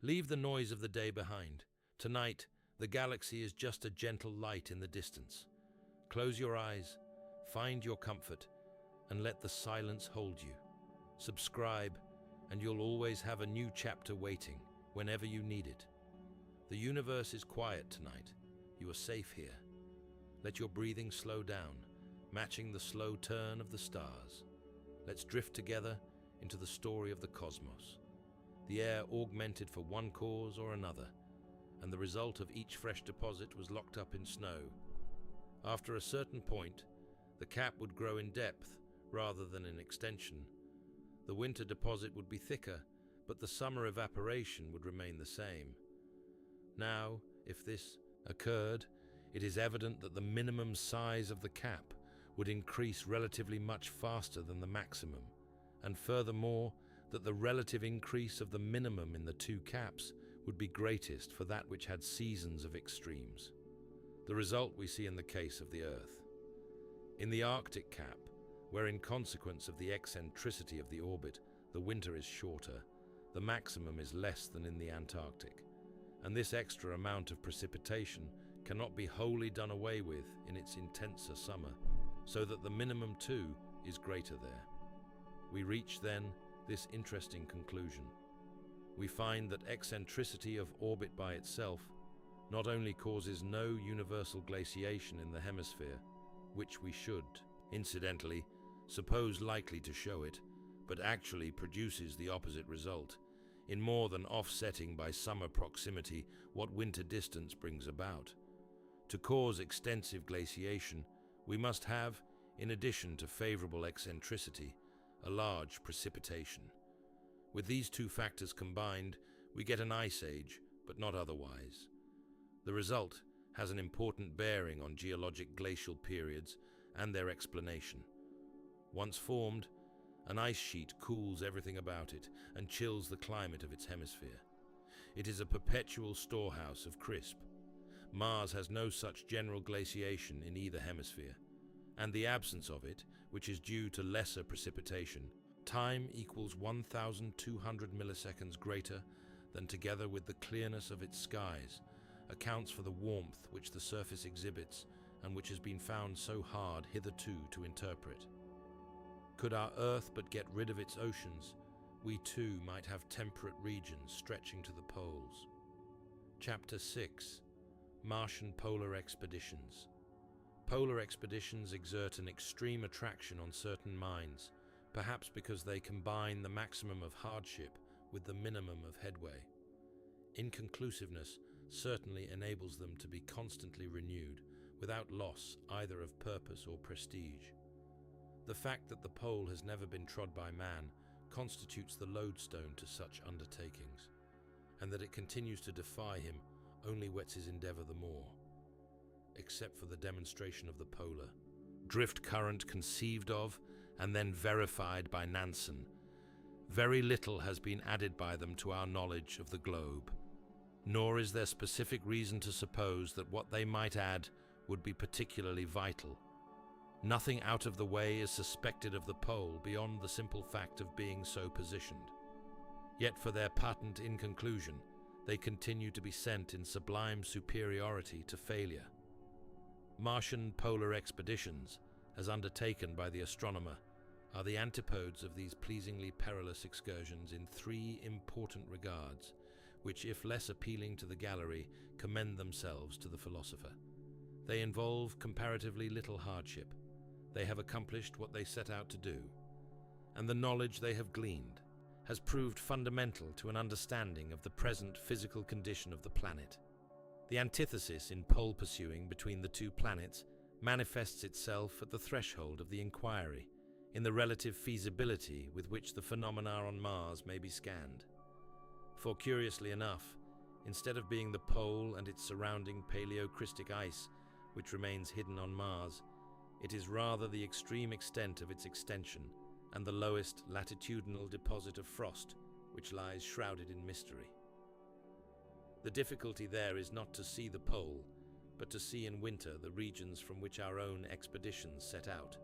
Leave the noise of the day behind. Tonight, the galaxy is just a gentle light in the distance. Close your eyes, find your comfort, and let the silence hold you. Subscribe, and you'll always have a new chapter waiting whenever you need it. The universe is quiet tonight. You are safe here. Let your breathing slow down, matching the slow turn of the stars. Let's drift together into the story of the cosmos. The air augmented for one cause or another, and the result of each fresh deposit was locked up in snow. After a certain point, the cap would grow in depth rather than in extension. The winter deposit would be thicker, but the summer evaporation would remain the same. Now, if this occurred, it is evident that the minimum size of the cap would increase relatively much faster than the maximum, and furthermore, that the relative increase of the minimum in the two caps would be greatest for that which had seasons of extremes. The result we see in the case of the Earth. In the Arctic cap, where in consequence of the eccentricity of the orbit, the winter is shorter, the maximum is less than in the Antarctic, and this extra amount of precipitation cannot be wholly done away with in its intenser summer, so that the minimum too is greater there. We reach then this interesting conclusion. We find that eccentricity of orbit by itself not only causes no universal glaciation in the hemisphere, which we should, incidentally, suppose likely to show it, but actually produces the opposite result, in more than offsetting by summer proximity what winter distance brings about. To cause extensive glaciation, we must have, in addition to favorable eccentricity, a large precipitation. With these two factors combined, we get an ice age, but not otherwise. The result has an important bearing on geologic glacial periods and their explanation. Once formed, an ice sheet cools everything about it and chills the climate of its hemisphere. It is a perpetual storehouse of crisp. Mars has no such general glaciation in either hemisphere, and the absence of it, which is due to lesser precipitation, time equals 1,200 milliseconds greater than, together with the clearness of its skies, accounts for the warmth which the surface exhibits and which has been found so hard hitherto to interpret. Could our Earth but get rid of its oceans, we too might have temperate regions stretching to the poles. Chapter 6. Martian Polar Expeditions. Polar expeditions exert an extreme attraction on certain minds, perhaps because they combine the maximum of hardship with the minimum of headway. Inconclusiveness certainly enables them to be constantly renewed, without loss either of purpose or prestige. The fact that the pole has never been trod by man constitutes the lodestone to such undertakings, and that it continues to defy him only whets his endeavor the more. Except for the demonstration of the polar drift current conceived of and then verified by Nansen, very little has been added by them to our knowledge of the globe, nor is there specific reason to suppose that what they might add would be particularly vital. Nothing out of the way is suspected of the pole beyond the simple fact of being so positioned. Yet for their patent inconclusion, they continue to be sent in sublime superiority to failure. Martian polar expeditions, as undertaken by the astronomer, are the antipodes of these pleasingly perilous excursions in three important regards, which, if less appealing to the gallery, commend themselves to the philosopher. They involve comparatively little hardship. They have accomplished what they set out to do, and the knowledge they have gleaned has proved fundamental to an understanding of the present physical condition of the planet. The antithesis in pole pursuing between the two planets manifests itself at the threshold of the inquiry, in the relative feasibility with which the phenomena on Mars may be scanned. For curiously enough, instead of being the pole and its surrounding paleocrystic ice which remains hidden on Mars, it is rather the extreme extent of its extension and the lowest latitudinal deposit of frost which lies shrouded in mystery. The difficulty there is not to see the pole, but to see in winter the regions from which our own expeditions set out,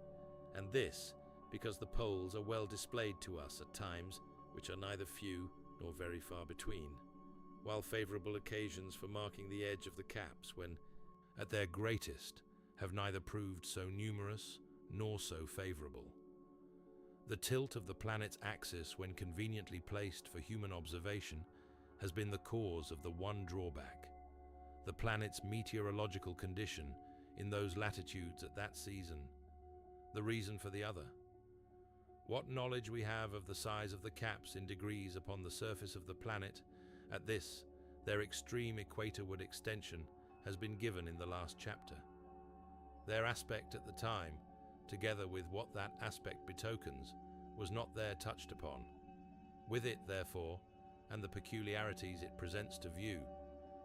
and this because the poles are well displayed to us at times which are neither few nor very far between. while favorable occasions for marking the edge of the caps, when at their greatest, have neither proved so numerous nor so favorable. The tilt of the planet's axis, when conveniently placed for human observation, has been the cause of the one drawback: the planet's meteorological condition in those latitudes at that season. The reason for the other: what knowledge we have of the size of the caps in degrees upon the surface of the planet at this, their extreme equatorward extension, has been given in the last chapter. Their aspect at the time, together with what that aspect betokens, was not there touched upon. With it, therefore, and the peculiarities it presents to view,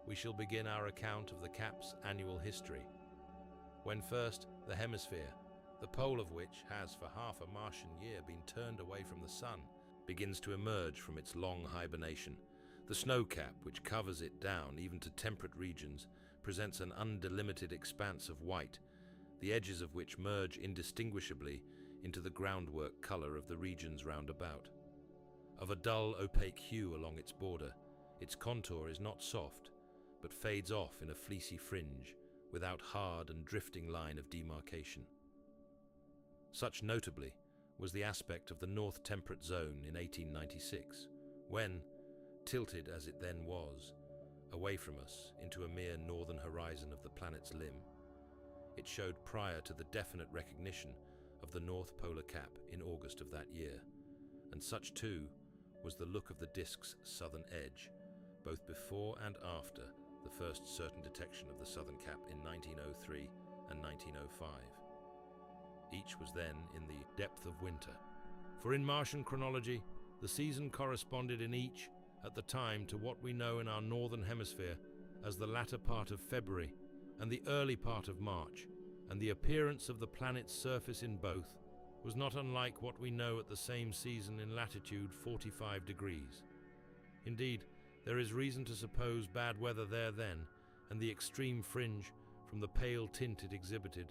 we shall begin our account of the cap's annual history. When first the hemisphere, the pole of which has for half a Martian year been turned away from the sun, begins to emerge from its long hibernation, the snow cap which covers it down even to temperate regions presents an undelimited expanse of white, the edges of which merge indistinguishably into the groundwork color of the regions round about. Of a dull, opaque hue along its border, its contour is not soft, but fades off in a fleecy fringe, without hard and drifting line of demarcation. Such, notably, was the aspect of the North Temperate Zone in 1896, when, tilted as it then was, away from us into a mere northern horizon of the planet's limb, it showed prior to the definite recognition of the North Polar Cap in August of that year, and such too was the look of the disk's southern edge, both before and after the first certain detection of the southern cap in 1903 and 1905. Each was then in the depth of winter, for in Martian chronology, the season corresponded in each at the time to what we know in our northern hemisphere as the latter part of February and the early part of March, and the appearance of the planet's surface in both was not unlike what we know at the same season in latitude 45 degrees. Indeed, there is reason to suppose bad weather there then, and the extreme fringe from the pale tint it exhibited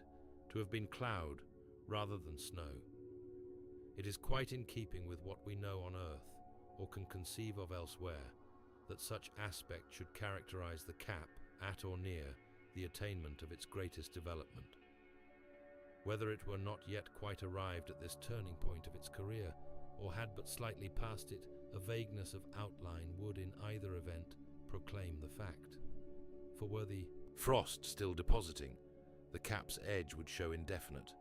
to have been cloud rather than snow. It is quite in keeping with what we know on Earth, or can conceive of elsewhere, that such aspect should characterize the cap at or near the attainment of its greatest development. Whether it were not yet quite arrived at this turning point of its career, or had but slightly passed it, a vagueness of outline would in either event proclaim the fact. For were the frost still depositing, the cap's edge would show indefinite,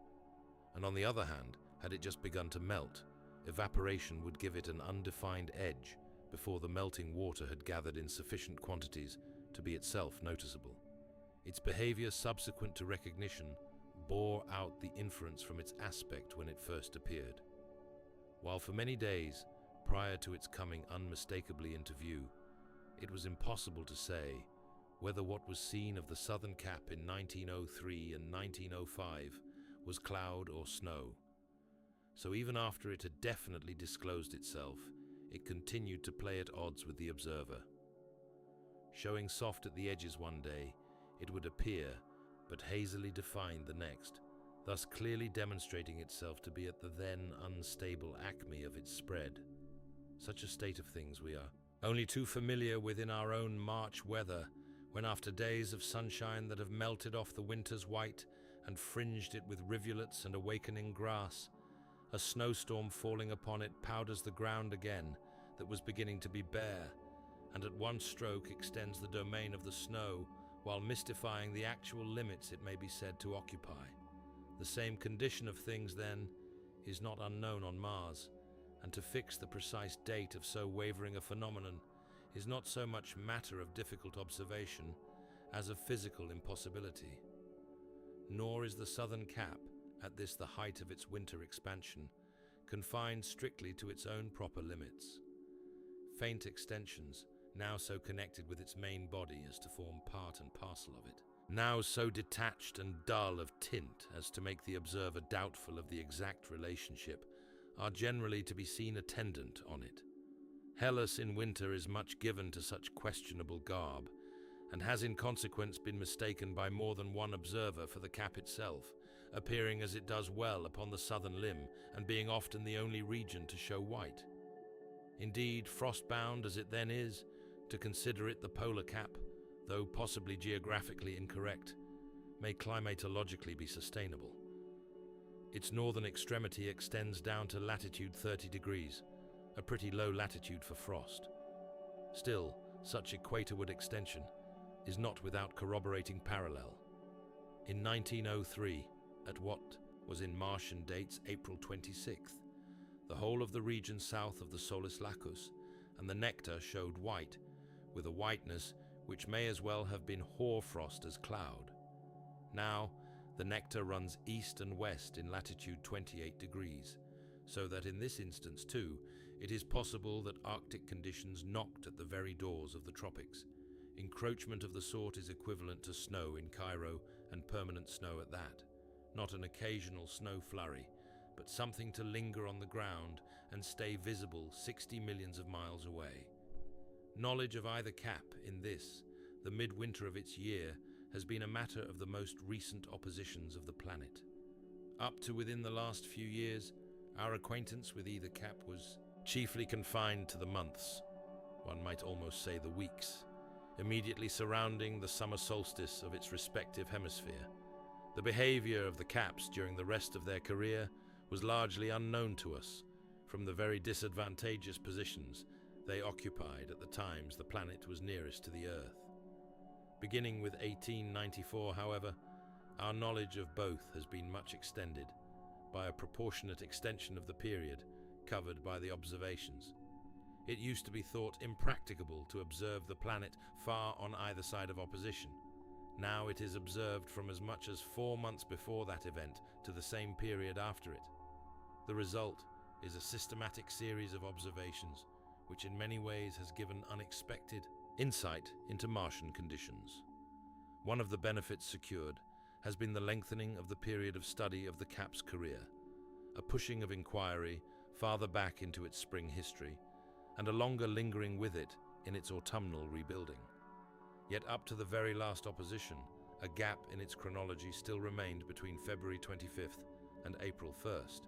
and on the other hand, had it just begun to melt, evaporation would give it an undefined edge before the melting water had gathered in sufficient quantities to be itself noticeable. Its behavior subsequent to recognition bore out the inference from its aspect when it first appeared. While for many days, prior to its coming unmistakably into view, it was impossible to say whether what was seen of the southern cap in 1903 and 1905 was cloud or snow. So even after it had definitely disclosed itself, it continued to play at odds with the observer. Showing soft at the edges one day, it would appear, but hazily defined the next, thus clearly demonstrating itself to be at the then unstable acme of its spread. Such a state of things we are only too familiar with in our own March weather, when after days of sunshine that have melted off the winter's white and fringed it with rivulets and awakening grass, a snowstorm falling upon it powders the ground again that was beginning to be bare, and at one stroke extends the domain of the snow, while mystifying the actual limits it may be said to occupy. The same condition of things, then, is not unknown on Mars, and to fix the precise date of so wavering a phenomenon is not so much matter of difficult observation as of physical impossibility. Nor is the southern cap, at this the height of its winter expansion, confined strictly to its own proper limits. Faint extensions, now so connected with its main body as to form part and parcel of it, now so detached and dull of tint as to make the observer doubtful of the exact relationship, are generally to be seen attendant on it. Hellas in winter is much given to such questionable garb, and has in consequence been mistaken by more than one observer for the cap itself, appearing as it does well upon the southern limb, and being often the only region to show white. Indeed, frost-bound as it then is, To consider it the polar cap, though possibly geographically incorrect, may climatologically be sustainable. Its northern extremity extends down to latitude 30 degrees, a pretty low latitude for frost. Still, such equatorward extension is not without corroborating parallel. In 1903, at what was in Martian dates April 26th, the whole of the region south of the Solis Lacus and the nectar showed white, with a whiteness which may as well have been hoarfrost as cloud. Now, the nectar runs east and west in latitude 28 degrees, so that in this instance too, it is possible that Arctic conditions knocked at the very doors of the tropics. Encroachment of the sort is equivalent to snow in Cairo, and permanent snow at that. Not an occasional snow flurry, but something to linger on the ground and stay visible 60 millions of miles away. Knowledge of either cap in this, the midwinter of its year, has been a matter of the most recent oppositions of the planet. Up to within the last few years, our acquaintance with either cap was chiefly confined to the months, one might almost say the weeks, immediately surrounding the summer solstice of its respective hemisphere. The behavior of the caps during the rest of their career was largely unknown to us, from the very disadvantageous positions they occupied at the times the planet was nearest to the Earth. Beginning with 1894, however, our knowledge of both has been much extended by a proportionate extension of the period covered by the observations. It used to be thought impracticable to observe the planet far on either side of opposition. Now it is observed from as much as 4 months before that event to the same period after it. The result is a systematic series of observations, which in many ways has given unexpected insight into Martian conditions. One of the benefits secured has been the lengthening of the period of study of the cap's career, a pushing of inquiry farther back into its spring history, and a longer lingering with it in its autumnal rebuilding. Yet up to the very last opposition, a gap in its chronology still remained between February 25th and April 1st.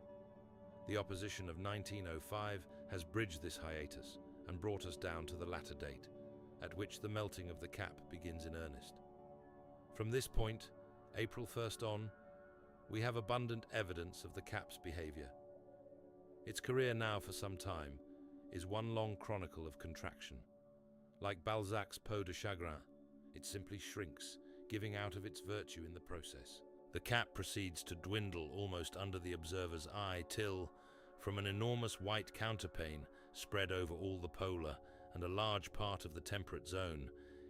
The opposition of 1905 has bridged this hiatus and brought us down to the latter date, at which the melting of the cap begins in earnest. From this point, April 1st on, we have abundant evidence of the cap's behavior. Its career now for some time is one long chronicle of contraction. Like Balzac's Peau de Chagrin, it simply shrinks, giving out of its virtue in the process. The cap proceeds to dwindle almost under the observer's eye till, from an enormous white counterpane spread over all the polar and a large part of the temperate zone,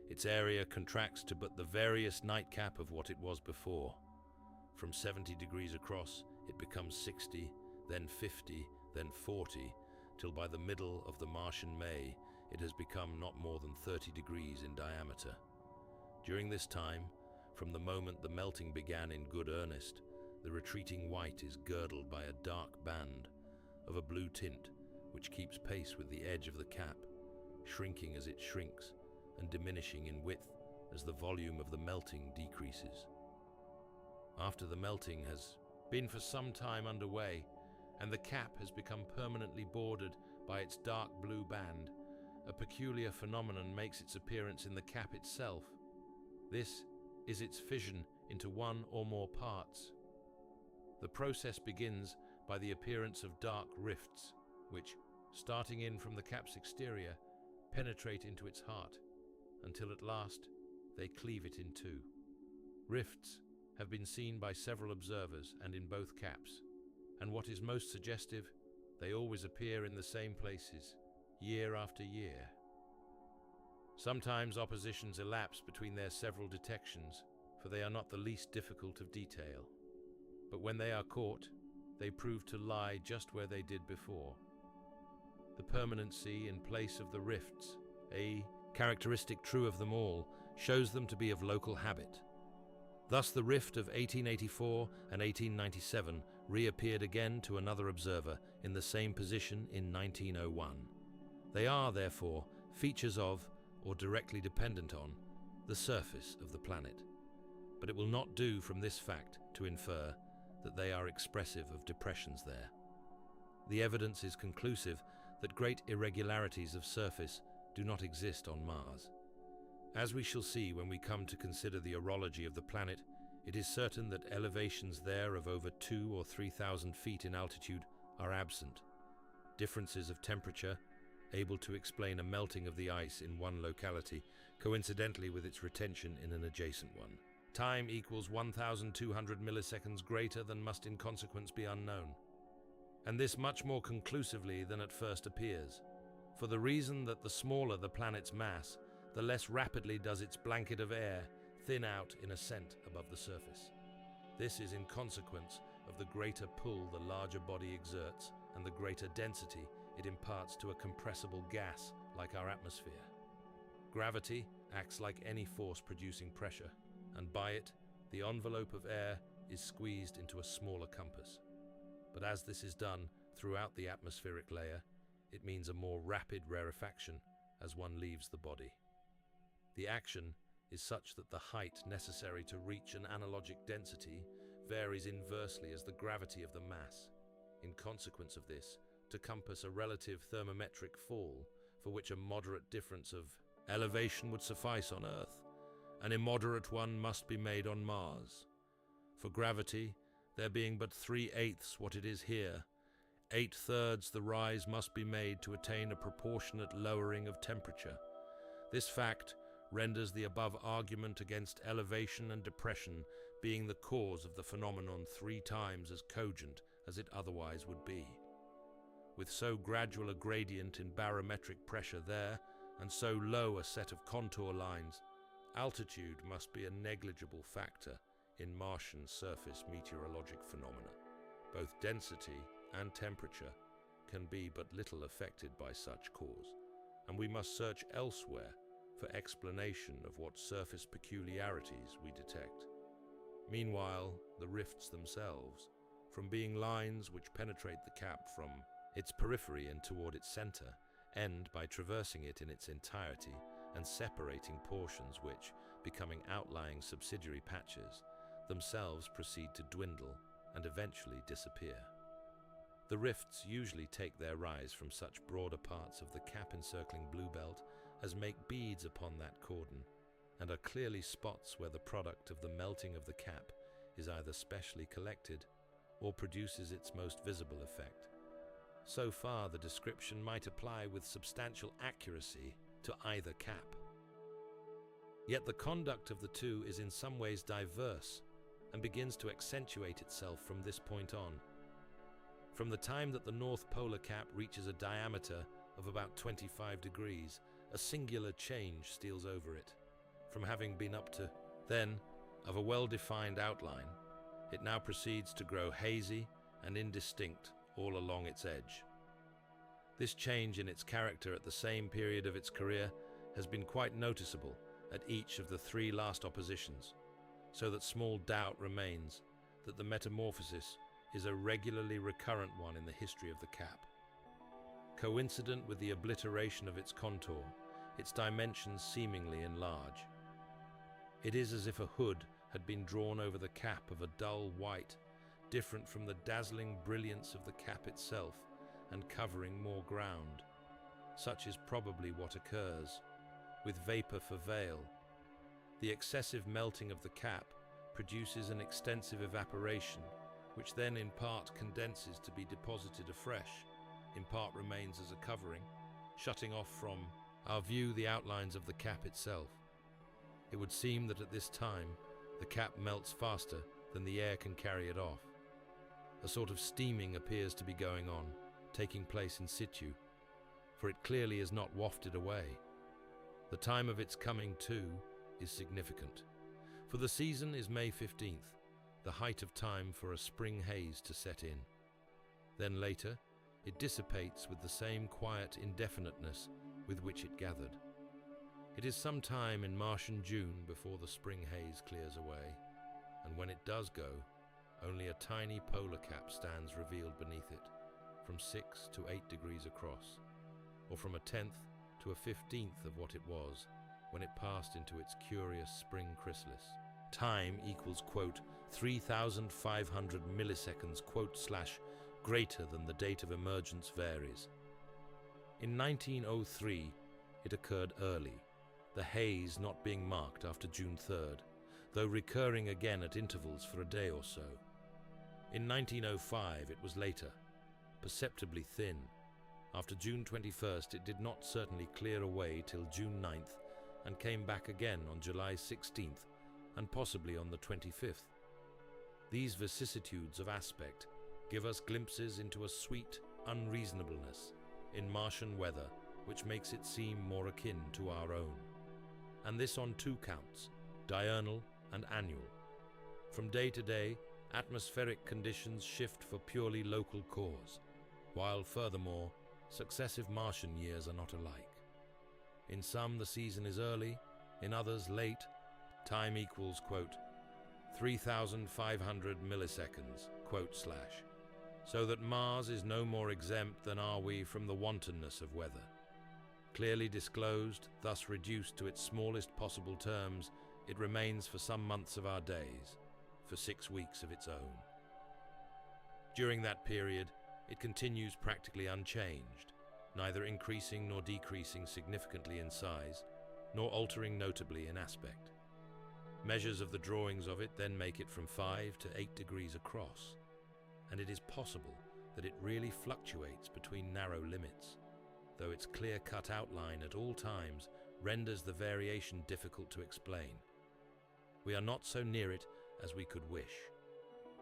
its area contracts to but the various nightcap of what it was before. From 70 degrees across, it becomes 60, then 50, then 40, till by the middle of the Martian May, it has become not more than 30 degrees in diameter. During this time, from the moment the melting began in good earnest, the retreating white is girdled by a dark band of a blue tint which keeps pace with the edge of the cap, shrinking as it shrinks and diminishing in width as the volume of the melting decreases. After the melting has been for some time underway and the cap has become permanently bordered by its dark blue band, a peculiar phenomenon makes its appearance in the cap itself. This is its fission into one or more parts. The process begins by the appearance of dark rifts, which, starting in from the cap's exterior, penetrate into its heart, until at last they cleave it in two. Rifts have been seen by several observers and in both caps, and what is most suggestive, they always appear in the same places, year after year. Sometimes oppositions elapse between their several detections, for they are not the least difficult of detail. But when they are caught, they prove to lie just where they did before. The permanency in place of the rifts, a characteristic true of them all, shows them to be of local habit. Thus the rift of 1884 and 1897 reappeared again to another observer in the same position in 1901. They are, therefore, features of, or directly dependent on, the surface of the planet. But it will not do from this fact to infer that they are expressive of depressions there. The evidence is conclusive that great irregularities of surface do not exist on Mars. As we shall see when we come to consider the orology of the planet, it is certain that elevations there of over 2,000 or 3,000 feet in altitude are absent. Differences of temperature, able to explain a melting of the ice in one locality, coincidentally with its retention in an adjacent one. Time equals 1,200 milliseconds greater than must in consequence be unknown. And this much more conclusively than at first appears, for the reason that the smaller the planet's mass, the less rapidly does its blanket of air thin out in ascent above the surface. This is in consequence of the greater pull the larger body exerts and the greater density it imparts to a compressible gas like our atmosphere. Gravity acts like any force producing pressure, and by it, the envelope of air is squeezed into a smaller compass. But as this is done throughout the atmospheric layer, it means a more rapid rarefaction as one leaves the body. The action is such that the height necessary to reach an analogic density varies inversely as the gravity of the mass. In consequence of this, to compass a relative thermometric fall, for which a moderate difference of elevation would suffice on Earth, an immoderate one must be made on Mars. For gravity, there being but 3/8 what it is here, 8/3 the rise must be made to attain a proportionate lowering of temperature. This fact renders the above argument against elevation and depression being the cause of the phenomenon 3 times as cogent as it otherwise would be. With so gradual a gradient in barometric pressure there, and so low a set of contour lines, altitude must be a negligible factor in Martian surface meteorologic phenomena. Both density and temperature can be but little affected by such cause, and we must search elsewhere for explanation of what surface peculiarities we detect. Meanwhile, the rifts themselves, from being lines which penetrate the cap from its periphery and toward its center, end by traversing it in its entirety and separating portions which, becoming outlying subsidiary patches, themselves proceed to dwindle and eventually disappear. The rifts usually take their rise from such broader parts of the cap-encircling blue belt as make beads upon that cordon, and are clearly spots where the product of the melting of the cap is either specially collected or produces its most visible effect. So far, the description might apply with substantial accuracy to either cap. Yet the conduct of the two is in some ways diverse and begins to accentuate itself from this point on. From the time that the North Polar Cap reaches a diameter of about 25 degrees, a singular change steals over it. From having been up to then of a well-defined outline, it now proceeds to grow hazy and indistinct all along its edge. This change in its character at the same period of its career has been quite noticeable at each of the 3 last oppositions, so that small doubt remains that the metamorphosis is a regularly recurrent one in the history of the cap. Coincident with the obliteration of its contour, its dimensions seemingly enlarge. It is as if a hood had been drawn over the cap of a dull white, different from the dazzling brilliance of the cap itself and covering more ground. Such is probably what occurs, with vapor for veil. The excessive melting of the cap produces an extensive evaporation, which then in part condenses to be deposited afresh, in part remains as a covering, shutting off from our view the outlines of the cap itself. It would seem that at this time the cap melts faster than the air can carry it off. A sort of steaming appears to be going on, taking place in situ, for it clearly is not wafted away. The time of its coming to is significant, for the season is May 15th, the height of time for a spring haze to set in. Then later, it dissipates with the same quiet indefiniteness with which it gathered. It is some time in Martian June before the spring haze clears away, and when it does go, only a tiny polar cap stands revealed beneath it, from 6 to 8 degrees across, or from 1/10 to 1/15 of what it was when it passed into its curious spring chrysalis. Time equals, quote, 3,500 milliseconds, quote, / greater than the date of emergence varies. In 1903, it occurred early, the haze not being marked after June 3rd, though recurring again at intervals for a day or so. In 1905 it was later, perceptibly thin. After June 21st it did not certainly clear away till June 9th and came back again on July 16th and possibly on the 25th. These vicissitudes of aspect give us glimpses into a sweet unreasonableness in Martian weather which makes it seem more akin to our own. And this on two counts, diurnal and annual. From day to day, atmospheric conditions shift for purely local cause, while furthermore, successive Martian years are not alike. In some the season is early, in others late. Time equals, quote, 3,500 milliseconds, quote slash, so that Mars is no more exempt than are we from the wantonness of weather. Clearly disclosed, thus reduced to its smallest possible terms, it remains for some months of our days, for 6 weeks of its own. During that period, it continues practically unchanged, neither increasing nor decreasing significantly in size, nor altering notably in aspect. Measures of the drawings of it then make it from 5 to 8 degrees across, and it is possible that it really fluctuates between narrow limits, though its clear-cut outline at all times renders the variation difficult to explain. We are not so near it as we could wish,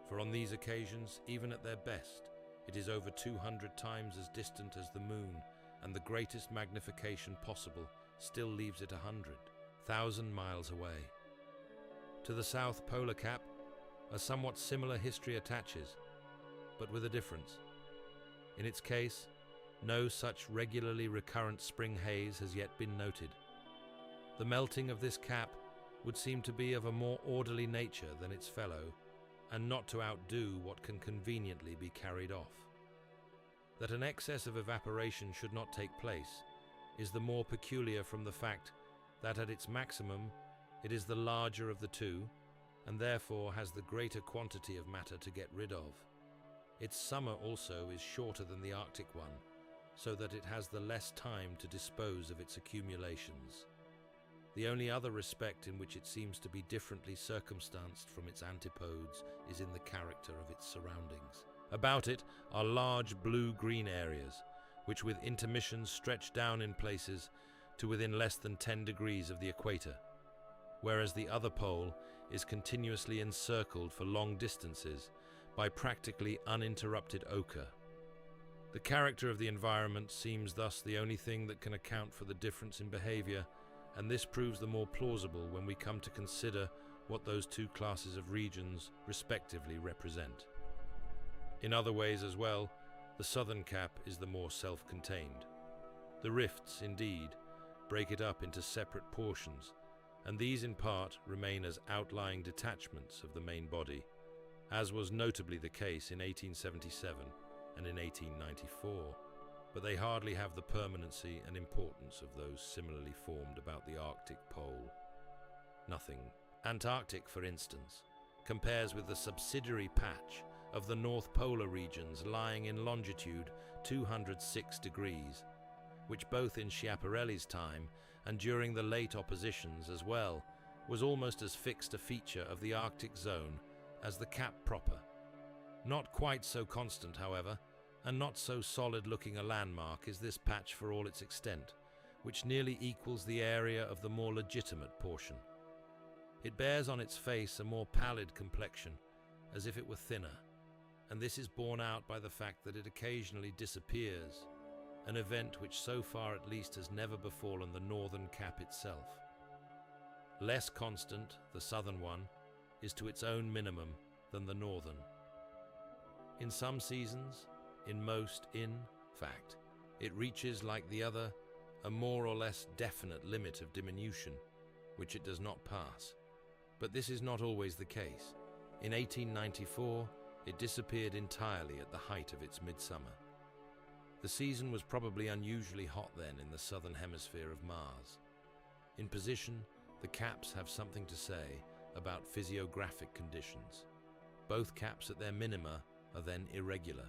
for on these occasions, even at their best, it is over 200 times as distant as the Moon, and the greatest magnification possible still leaves it 100,000 miles away. To the South Polar Cap, a somewhat similar history attaches, but with a difference. In its case, no such regularly recurrent spring haze has yet been noted. The melting of this cap would seem to be of a more orderly nature than its fellow, and not to outdo what can conveniently be carried off. That an excess of evaporation should not take place is the more peculiar from the fact that at its maximum it is the larger of the two, and therefore has the greater quantity of matter to get rid of. Its summer also is shorter than the Arctic one, so that it has the less time to dispose of its accumulations. The only other respect in which it seems to be differently circumstanced from its antipodes is in the character of its surroundings. About it are large blue-green areas, which with intermissions stretch down in places to within less than 10 degrees of the equator, whereas the other pole is continuously encircled for long distances by practically uninterrupted ochre. The character of the environment seems thus the only thing that can account for the difference in behavior, and this proves the more plausible when we come to consider what those two classes of regions respectively represent. In other ways as well, the southern cap is the more self-contained. The rifts, indeed, break it up into separate portions, and these in part remain as outlying detachments of the main body, as was notably the case in 1877 and in 1894, but they hardly have the permanency and importance of those similarly formed about the Arctic pole. Nothing. Antarctic, for instance, compares with the subsidiary patch of the North Polar regions lying in longitude 206 degrees, which both in Schiaparelli's time and during the late oppositions as well was almost as fixed a feature of the Arctic zone as the cap proper. Not quite so constant, however, and not so solid-looking a landmark is this patch for all its extent, which nearly equals the area of the more legitimate portion. It bears on its face a more pallid complexion, as if it were thinner, and this is borne out by the fact that it occasionally disappears, an event which so far at least has never befallen the northern cap itself. Less constant, the southern one, is to its own minimum than the northern. In some seasons, in most, in fact, it reaches, like the other, a more or less definite limit of diminution, which it does not pass. But this is not always the case. In 1894, it disappeared entirely at the height of its midsummer. The season was probably unusually hot then in the southern hemisphere of Mars. In position, the caps have something to say about physiographic conditions. Both caps at their minima are then irregular,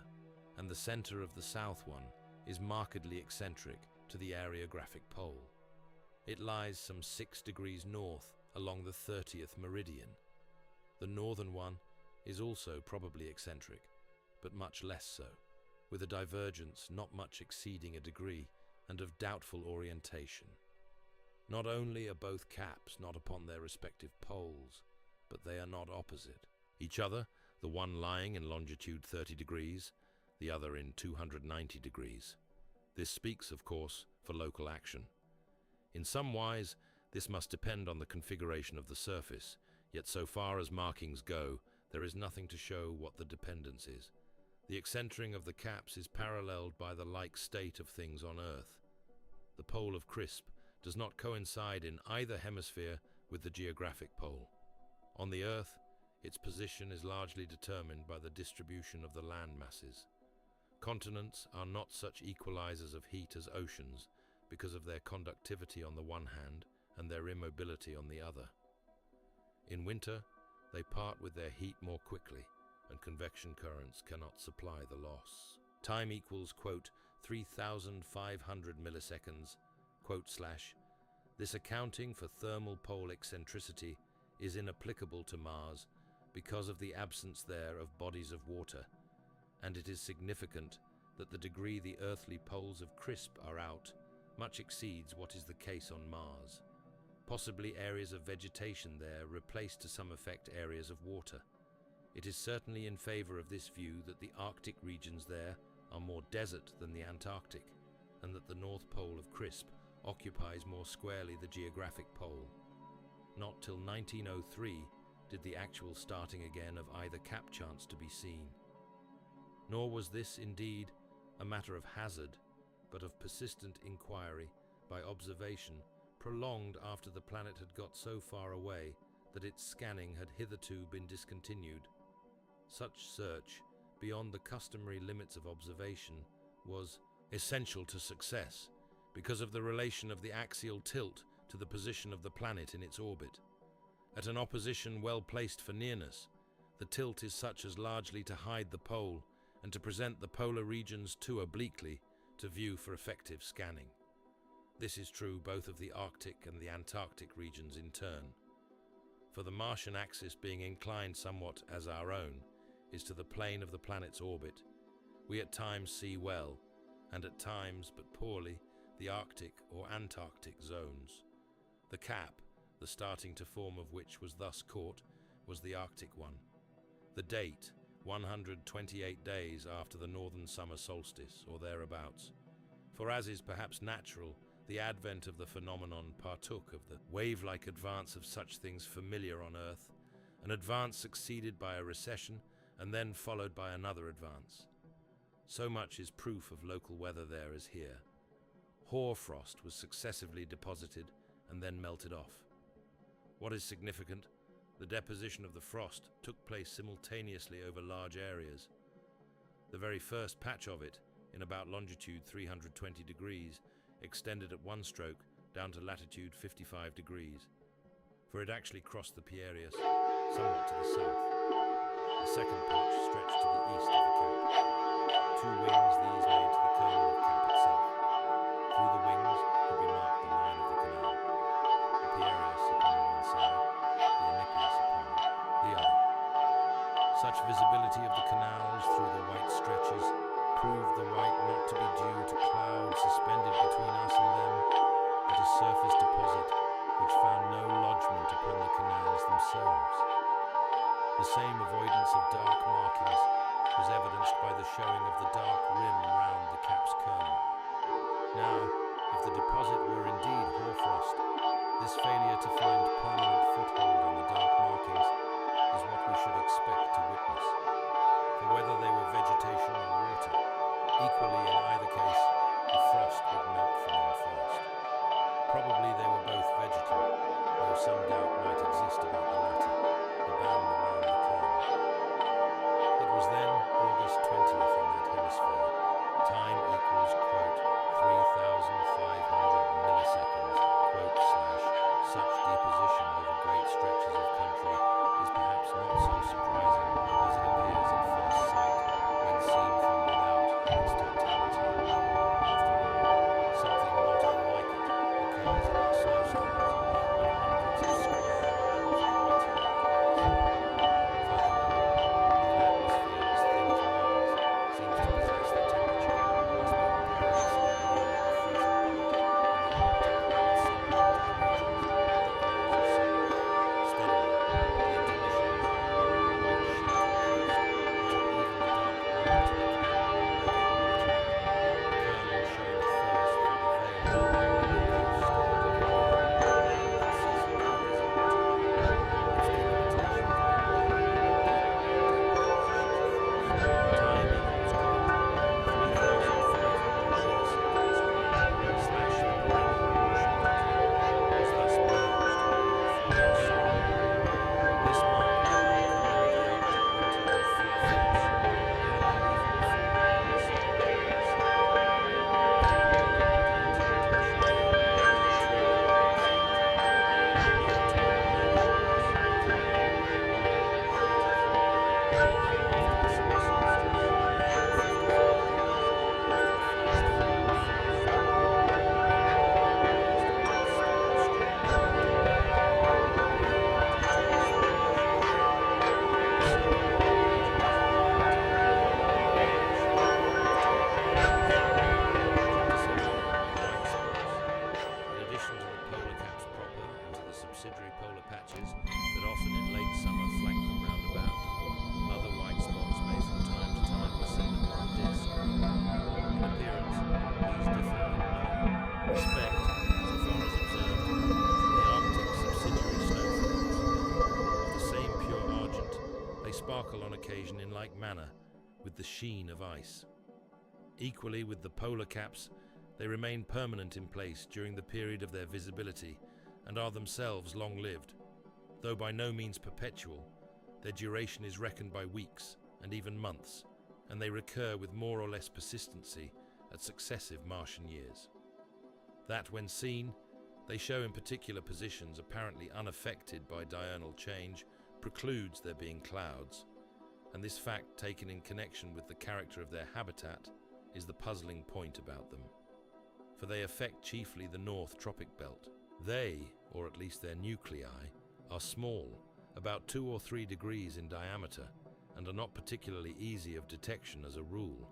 and the center of the south one is markedly eccentric to the areographic pole. It lies some 6 degrees north along the 30th meridian. The northern one is also probably eccentric, but much less so, with a divergence not much exceeding a degree and of doubtful orientation. Not only are both caps not upon their respective poles, but they are not opposite each other, the one lying in longitude 30 degrees, the other in 290 degrees. This speaks, of course, for local action. In some wise, this must depend on the configuration of the surface, yet so far as markings go, there is nothing to show what the dependence is. The excentering of the caps is paralleled by the like state of things on Earth. The pole of Crisp does not coincide in either hemisphere with the geographic pole. On the Earth, its position is largely determined by the distribution of the land masses. Continents are not such equalizers of heat as oceans because of their conductivity on the one hand and their immobility on the other. In winter, they part with their heat more quickly, and convection currents cannot supply the loss. Time equals, quote, 3,500 milliseconds, quote / this accounting for thermal pole eccentricity is inapplicable to Mars because of the absence there of bodies of water, and it is significant that the degree the earthly poles of Crisp are out much exceeds what is the case on Mars. Possibly areas of vegetation there replace to some effect areas of water. It is certainly in favor of this view that the Arctic regions there are more desert than the Antarctic, and that the North Pole of Crisp occupies more squarely the geographic pole. Not till 1903 did the actual starting again of either cap chance to be seen. Nor was this, indeed, a matter of hazard, but of persistent inquiry by observation prolonged after the planet had got so far away that its scanning had hitherto been discontinued. Such search, beyond the customary limits of observation, was essential to success because of the relation of the axial tilt to the position of the planet in its orbit. At an opposition well placed for nearness, the tilt is such as largely to hide the pole and to present the polar regions too obliquely to view for effective scanning. This is true both of the Arctic and the Antarctic regions in turn. For the Martian axis being inclined somewhat as our own is to the plane of the planet's orbit, we at times see well, and at times but poorly, the Arctic or Antarctic zones. The cap, the starting to form of which was thus caught, was the Arctic one. The date, 128 days after the northern summer solstice, or thereabouts. For as is perhaps natural, the advent of the phenomenon partook of the wave-like advance of such things familiar on Earth, an advance succeeded by a recession and then followed by another advance. So much is proof of local weather there as here. Hoar frost was successively deposited and then melted off. What is significant, the deposition of the frost took place simultaneously over large areas. The very first patch of it, in about longitude 320 degrees, extended at one stroke down to latitude 55 degrees, for it actually crossed the Pierius somewhat to the south. The second patch stretched to the east of the cap. 2 wings these made to the kernel of cap itself. Through the wings could be marked the line of the canal, the Pierius upon the one side, the Enipius upon the other. Such visibility of the canals through the white stretches proved the white not to be due to clouds suspended between us and them, but a surface deposit which found no lodgment upon the canals themselves. The same avoidance of dark markings was evidenced by the showing of the dark rim round the cap's kernel. Now, if the deposit were indeed hoarfrost, this failure to find permanent foothold on the dark markings is what we should expect to witness. For whether they were vegetation or water, equally in either case, the frost would melt from them first. Probably they were both vegetal, though some doubt might exist about the latter, the band around the kernel. It was then August 20th in that hemisphere. Time equals, quote, 3,500 milliseconds, quote / such deposition over great stretches of country is perhaps not so surprising as it appears at first sight when seen from without in its totality. After all, something not unlike it occurs in our solar subsidiary polar patches that often in late summer flank them round about. Other white spots may from time to time be seen upon the disk. In appearance, these differ in no respect, so far as observed, from the Arctic subsidiary snowflakes. Of the same pure argent, they sparkle on occasion in like manner, with the sheen of ice. Equally with the polar caps, they remain permanent in place during the period of their visibility and are themselves long-lived. Though by no means perpetual, their duration is reckoned by weeks and even months, and they recur with more or less persistency at successive Martian years. That, when seen, they show in particular positions apparently unaffected by diurnal change, precludes there being clouds, and this fact taken in connection with the character of their habitat is the puzzling point about them. For they affect chiefly the North Tropic Belt. They, or at least their nuclei, are small, about 2 or 3 degrees in diameter, and are not particularly easy of detection as a rule,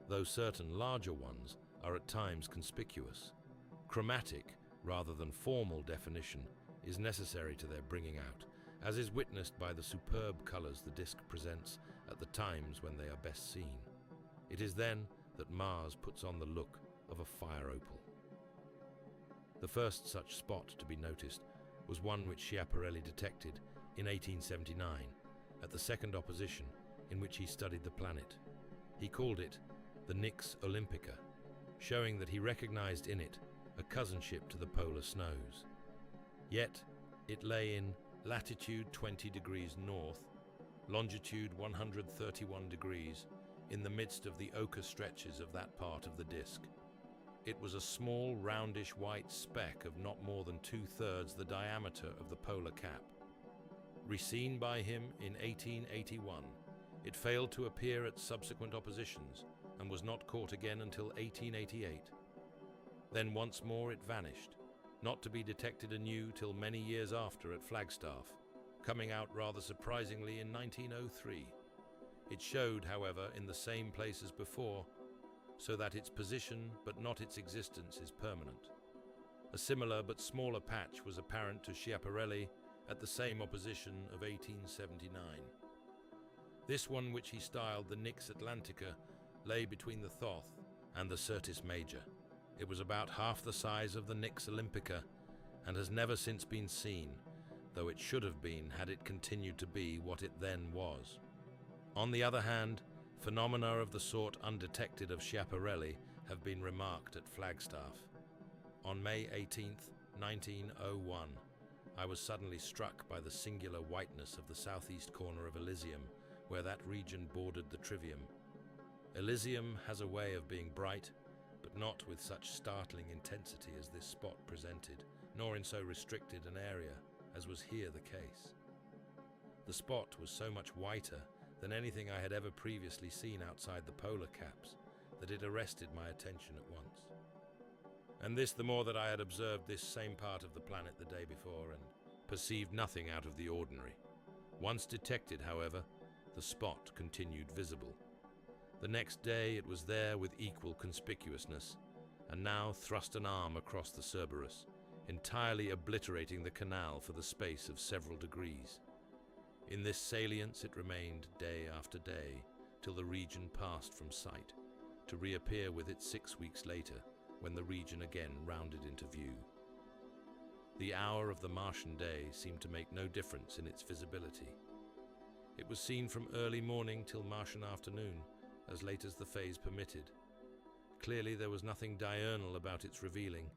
though certain larger ones are at times conspicuous. Chromatic, rather than formal definition, is necessary to their bringing out, as is witnessed by the superb colours the disk presents at the times when they are best seen. It is then that Mars puts on the look of a fire opal. The first such spot to be noticed was one which Schiaparelli detected in 1879 at the second opposition in which he studied the planet. He called it the Nix Olympica, showing that he recognized in it a cousinship to the polar snows. Yet it lay in latitude 20 degrees north, longitude 131 degrees, in the midst of the ochre stretches of that part of the disk. It was a small, roundish white speck of not more than 2/3 the diameter of the polar cap. Reseen by him in 1881, it failed to appear at subsequent oppositions and was not caught again until 1888. Then once more it vanished, not to be detected anew till many years after at Flagstaff, coming out rather surprisingly in 1903. It showed, however, in the same place as before, so that its position but not its existence is permanent. A similar but smaller patch was apparent to Schiaparelli at the same opposition of 1879. This one, which he styled the Nix Atlantica, lay between the Thoth and the Syrtis Major. It was about half the size of the Nix Olympica and has never since been seen, though it should have been had it continued to be what it then was. On the other hand, phenomena of the sort undetected of Schiaparelli have been remarked at Flagstaff. On May 18, 1901, I was suddenly struck by the singular whiteness of the southeast corner of Elysium, where that region bordered the Trivium. Elysium has a way of being bright, but not with such startling intensity as this spot presented, nor in so restricted an area as was here the case. The spot was so much whiter than anything I had ever previously seen outside the polar caps that it arrested my attention at once. And this the more that I had observed this same part of the planet the day before and perceived nothing out of the ordinary. Once detected, however, the spot continued visible. The next day it was there with equal conspicuousness, and now thrust an arm across the Cerberus, entirely obliterating the canal for the space of several degrees. In this salience it remained day after day, till the region passed from sight, to reappear with it 6 weeks later, when the region again rounded into view. The hour of the Martian day seemed to make no difference in its visibility. It was seen from early morning till Martian afternoon, as late as the phase permitted. Clearly there was nothing diurnal about its revealing,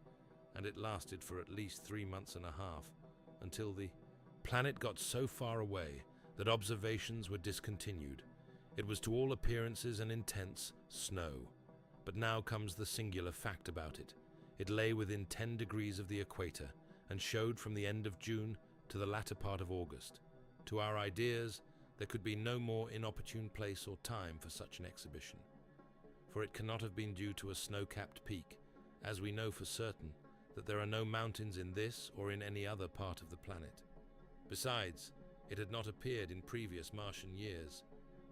and it lasted for at least 3 months and a half, until the planet got so far away that observations were discontinued. It was to all appearances and intents snow. But now comes the singular fact about it. It lay within 10 degrees of the equator, and showed from the end of June to the latter part of August. To our ideas, there could be no more inopportune place or time for such an exhibition. For it cannot have been due to a snow-capped peak, as we know for certain that there are no mountains in this or in any other part of the planet. Besides, it had not appeared in previous Martian years,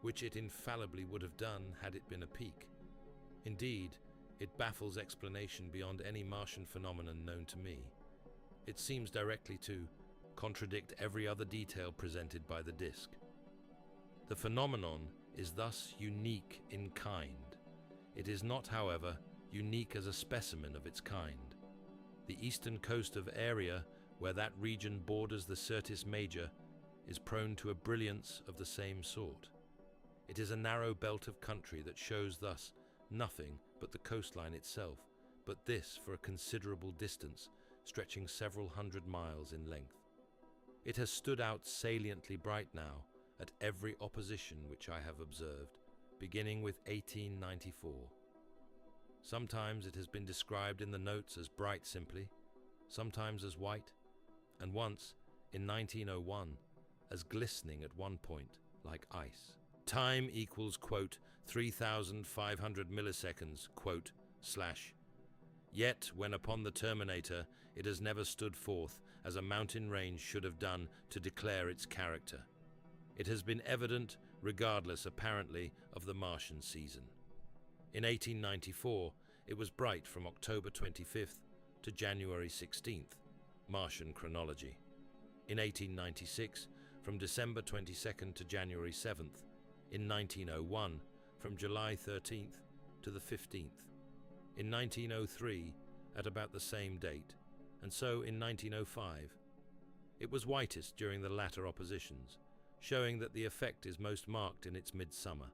which it infallibly would have done had it been a peak. Indeed, it baffles explanation beyond any Martian phenomenon known to me. It seems directly to contradict every other detail presented by the disk. The phenomenon is thus unique in kind. It is not, however, unique as a specimen of its kind. The eastern coast of Area, where that region borders the Syrtis Major, is prone to a brilliance of the same sort. It is a narrow belt of country that shows thus nothing but the coastline itself, but this for a considerable distance, stretching several hundred miles in length. It has stood out saliently bright now at every opposition which I have observed, beginning with 1894. Sometimes it has been described in the notes as bright simply, sometimes as white, and once, in 1901, as glistening at one point like ice. Time equals, quote, 3,500 milliseconds, quote, /. Yet, when upon the terminator, it has never stood forth, as a mountain range should have done, to declare its character. It has been evident, regardless, apparently, of the Martian season. In 1894, it was bright from October 25th to January 16th, Martian chronology. In 1896, from December 22nd to January 7th. In 1901, from July 13th to the 15th. In 1903, at about the same date, and so in 1905. It was whitest during the latter oppositions, showing that the effect is most marked in its midsummer.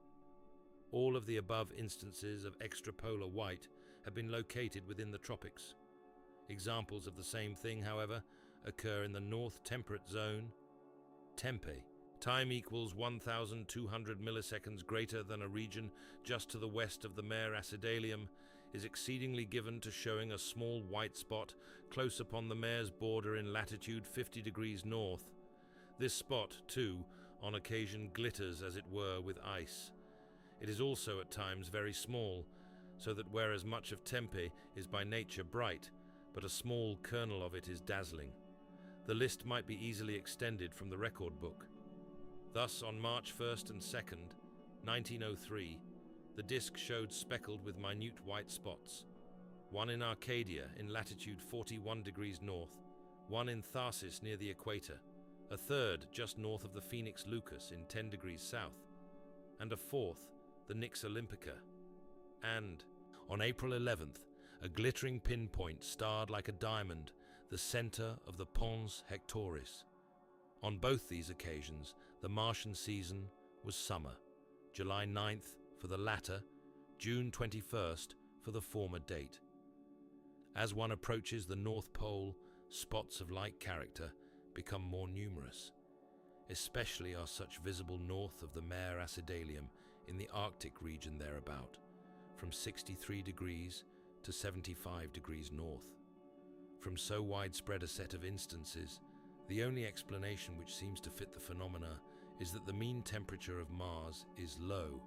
All of the above instances of extrapolar white have been located within the tropics. Examples of the same thing, however, occur in the North Temperate Zone, Tempe. Time equals 1,200 milliseconds greater than a region just to the west of the Mare Acidalium, is exceedingly given to showing a small white spot close upon the Mare's border in latitude 50 degrees north. This spot, too, on occasion glitters as it were with ice. It is also at times very small, so that whereas much of Tempe is by nature bright, but a small kernel of it is dazzling. The list might be easily extended from the record book. Thus, on March 1st and 2nd, 1903, the disk showed speckled with minute white spots. One in Arcadia in latitude 41 degrees north, one in Tharsis near the equator, a third just north of the Phoenix Lucus in 10 degrees south, and a fourth, the Nix Olympica. And, on April 11th, a glittering pinpoint starred like a diamond, the center of the Pons Hectoris. On both these occasions, the Martian season was summer, July 9th for the latter, June 21st for the former date. As one approaches the North Pole, spots of like character become more numerous. Especially are such visible north of the Mare Acidalium in the Arctic region thereabout, from 63 degrees to 75 degrees north. From so widespread a set of instances, the only explanation which seems to fit the phenomena is that the mean temperature of Mars is low,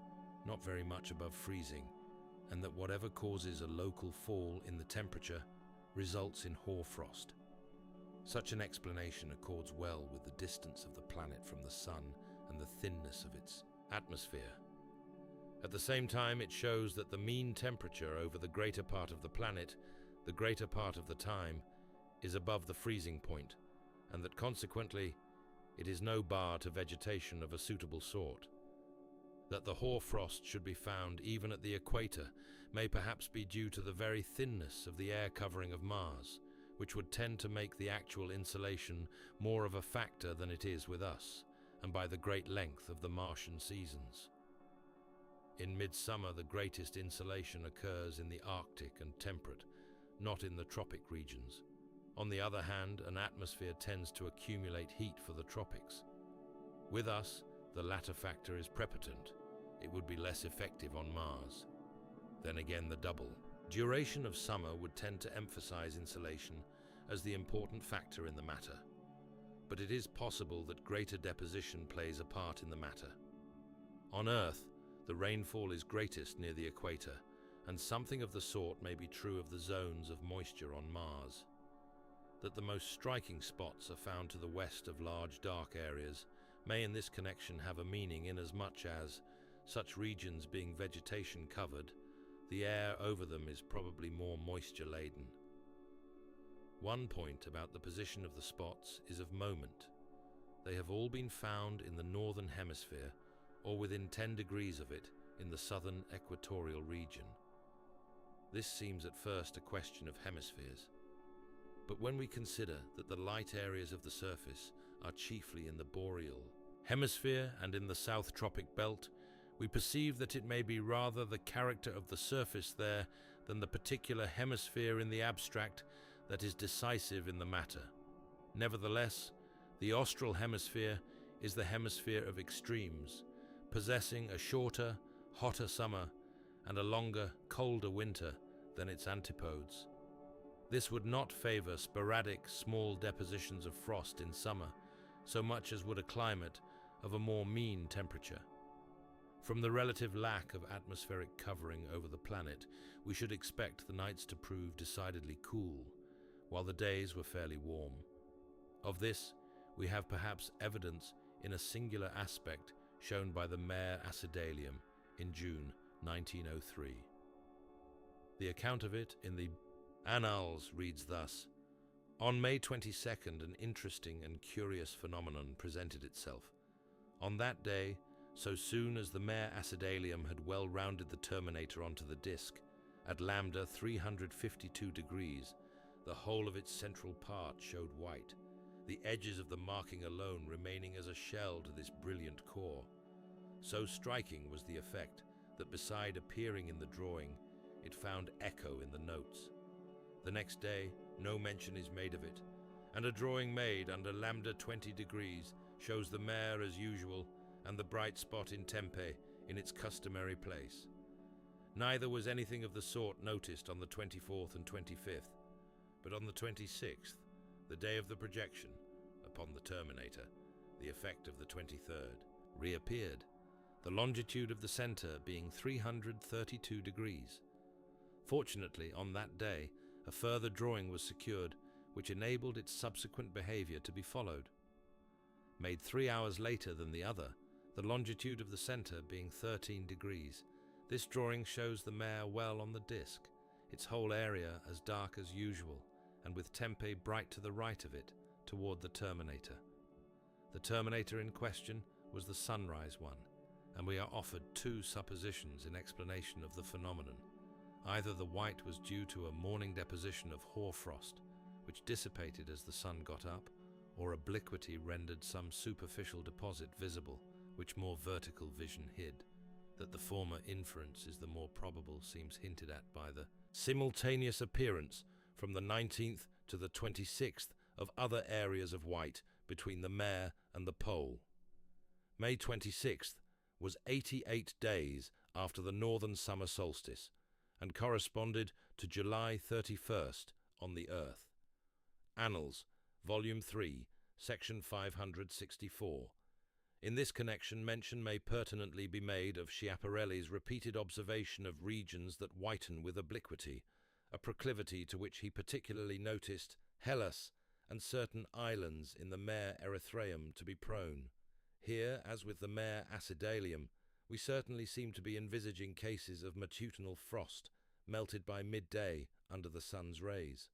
not very much above freezing, and that whatever causes a local fall in the temperature results in hoarfrost. Such an explanation accords well with the distance of the planet from the Sun and the thinness of its atmosphere. At the same time, it shows that the mean temperature over the greater part of the planet, the greater part of the time, is above the freezing point, and that consequently it is no bar to vegetation of a suitable sort. That the hoarfrost should be found even at the equator may perhaps be due to the very thinness of the air covering of Mars, which would tend to make the actual insolation more of a factor than it is with us, and by the great length of the Martian seasons. In midsummer, the greatest insolation occurs in the Arctic and temperate, not in the tropic regions. On the other hand, an atmosphere tends to accumulate heat for the tropics. With us, the latter factor is prepotent. It would be less effective on Mars. Then again, the double duration of summer would tend to emphasize insolation as the important factor in the matter. But it is possible that greater deposition plays a part in the matter. On Earth, the rainfall is greatest near the equator, and something of the sort may be true of the zones of moisture on Mars. That the most striking spots are found to the west of large dark areas may in this connection have a meaning inasmuch as, such regions being vegetation covered, the air over them is probably more moisture laden. One point about the position of the spots is of moment. They have all been found in the northern hemisphere, or within 10 degrees of it in the southern equatorial region. This seems at first a question of hemispheres. But when we consider that the light areas of the surface are chiefly in the boreal hemisphere and in the South Tropic Belt, we perceive that it may be rather the character of the surface there than the particular hemisphere in the abstract that is decisive in the matter. Nevertheless, the austral hemisphere is the hemisphere of extremes, possessing a shorter, hotter summer and a longer, colder winter than its antipodes. This would not favor sporadic, small depositions of frost in summer, so much as would a climate of a more mean temperature. From the relative lack of atmospheric covering over the planet, we should expect the nights to prove decidedly cool, while the days were fairly warm. Of this, we have perhaps evidence in a singular aspect shown by the Mare Acidalium in June 1903. The account of it in the Annals reads thus: On May 22nd, an interesting and curious phenomenon presented itself. On that day, so soon as the Mare Acidalium had well rounded the terminator onto the disk, at lambda 352 degrees, the whole of its central part showed white, the edges of the marking alone remaining as a shell to this brilliant core. So striking was the effect that beside appearing in the drawing, it found echo in the notes. The next day, no mention is made of it, and a drawing made under lambda 20 degrees shows the mare as usual and the bright spot in Tempe in its customary place. Neither was anything of the sort noticed on the 24th and 25th, but on the 26th, the day of the projection, upon the terminator, the effect of the 23rd reappeared, the longitude of the center being 332 degrees. Fortunately, on that day, a further drawing was secured, which enabled its subsequent behavior to be followed. Made 3 hours later than the other, the longitude of the center being 13 degrees, this drawing shows the mare well on the disk, its whole area as dark as usual, and with Tempe bright to the right of it, toward the terminator. The terminator in question was the sunrise one, and we are offered two suppositions in explanation of the phenomenon. Either the white was due to a morning deposition of hoarfrost, which dissipated as the sun got up, or obliquity rendered some superficial deposit visible, which more vertical vision hid. That the former inference is the more probable seems hinted at by the simultaneous appearance from the 19th to the 26th of other areas of white between the mare and the pole. May 26th was 88 days after the northern summer solstice, and corresponded to July 31st on the Earth. Annals, Volume 3, Section 564. In this connection, mention may pertinently be made of Schiaparelli's repeated observation of regions that whiten with obliquity, a proclivity to which he particularly noticed Hellas and certain islands in the Mare Erythraeum to be prone. Here, as with the Mare Acidalium, we certainly seem to be envisaging cases of matutinal frost, melted by midday under the sun's rays.